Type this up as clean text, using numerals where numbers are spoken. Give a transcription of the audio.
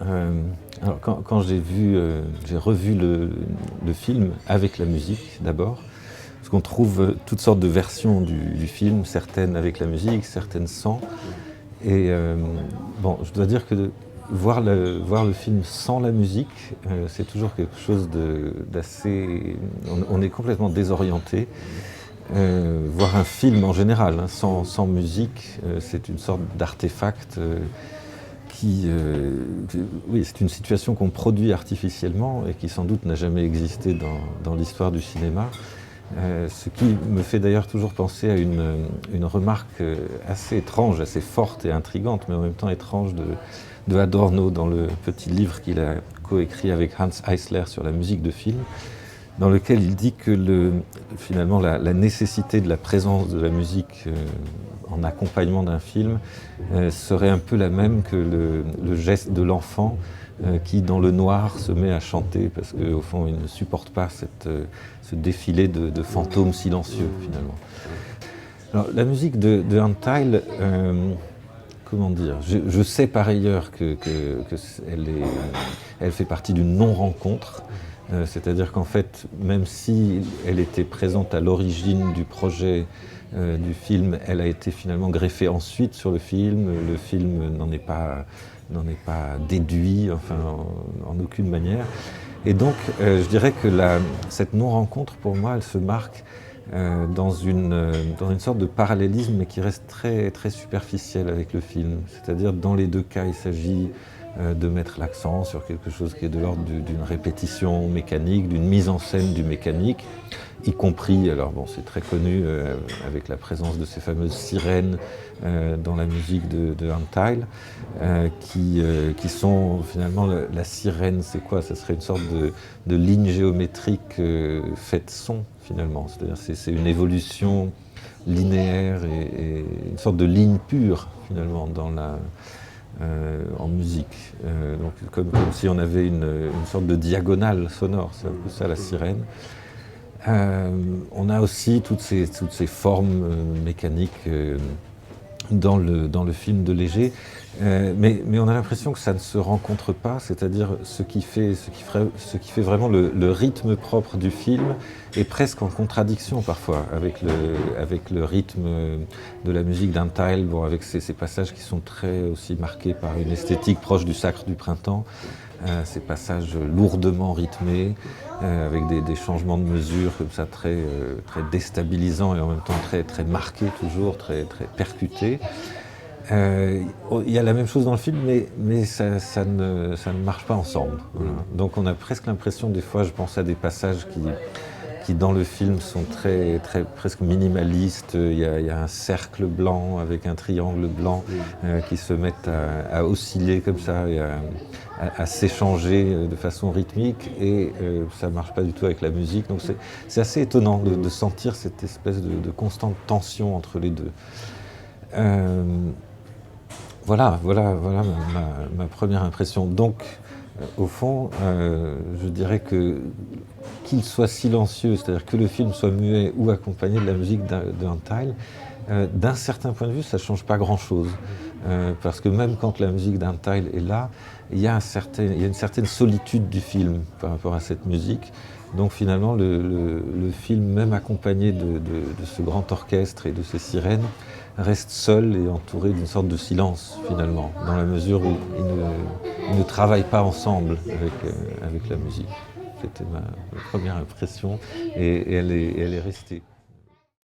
Alors quand j'ai revu le film avec la musique d'abord, parce qu'on trouve toutes sortes de versions du film, certaines avec la musique, certaines sans. Et bon, je dois dire que voir le film sans la musique, c'est toujours quelque chose d'assez... On est complètement désorienté. Voir un film en général, hein, sans musique, c'est une sorte d'artefact oui, c'est une situation qu'on produit artificiellement et qui sans doute n'a jamais existé dans l'histoire du cinéma. Ce qui me fait d'ailleurs toujours penser à une remarque assez étrange, assez forte et intrigante, mais en même temps étrange de Adorno dans le petit livre qu'il a coécrit avec Hans Eisler sur la musique de film, dans lequel il dit que finalement la nécessité de la présence de la musique en accompagnement d'un film serait un peu la même que le geste de l'enfant qui, dans le noir, se met à chanter parce qu'au fond, il ne supporte pas ce défilé de fantômes silencieux, finalement. Alors, la musique de Untitled, comment dire, je sais par ailleurs qu'elle fait partie d'une non-rencontre. C'est-à-dire qu'en fait, même si elle était présente à l'origine du projet du film, elle a été finalement greffée ensuite sur le film. Le film n'en est pas déduit, enfin, en aucune manière. Et donc, je dirais que cette non-rencontre, pour moi, elle se marque dans une sorte de parallélisme, mais qui reste très, très superficiel avec le film. C'est-à-dire, dans les deux cas, il s'agit de mettre l'accent sur quelque chose qui est de l'ordre d'une répétition mécanique, d'une mise en scène du mécanique, y compris, alors bon, c'est très connu avec la présence de ces fameuses sirènes dans la musique de Untitled, qui sont finalement la sirène, c'est quoi? Ça serait une sorte de ligne géométrique faite son, finalement. C'est-à-dire c'est une évolution linéaire et une sorte de ligne pure, finalement, en musique. Donc comme si on avait une sorte de diagonale sonore, c'est un peu ça la sirène. On a aussi toutes ces formes mécaniques dans le film de Léger, mais on a l'impression que ça ne se rencontre pas, c'est-à-dire ce qui fait vraiment le rythme propre du film est presque en contradiction parfois avec le rythme de la musique d'Untitled, bon, avec ces passages qui sont très aussi marqués par une esthétique proche du Sacre du Printemps, ces passages lourdement rythmés, avec des changements de mesure comme ça très déstabilisants et en même temps très, très marqués toujours, très, très percutés. Il y a la même chose dans le film, mais ça ne marche pas ensemble. Voilà. Donc on a presque l'impression, des fois je pense à des passages qui dans le film sont très, très presque minimalistes. Il y a un cercle blanc avec un triangle blanc qui se mettent à osciller comme ça et à s'échanger de façon rythmique, et ça ne marche pas du tout avec la musique. Donc c'est assez étonnant de sentir cette espèce de constante tension entre les deux. Voilà ma première impression. Donc, au fond, je dirais qu'il soit silencieux, c'est-à-dire que le film soit muet ou accompagné de la musique d'Untitled, d'un certain point de vue, ça ne change pas grand-chose. Parce que même quand la musique d'Untitled est là, il y a une certaine solitude du film par rapport à cette musique. Donc finalement, le film, même accompagné de ce grand orchestre et de ces sirènes, reste seul et entouré d'une sorte de silence, finalement, dans la mesure où ils ne travaillent pas ensemble avec la musique. C'était ma première impression, et elle est restée.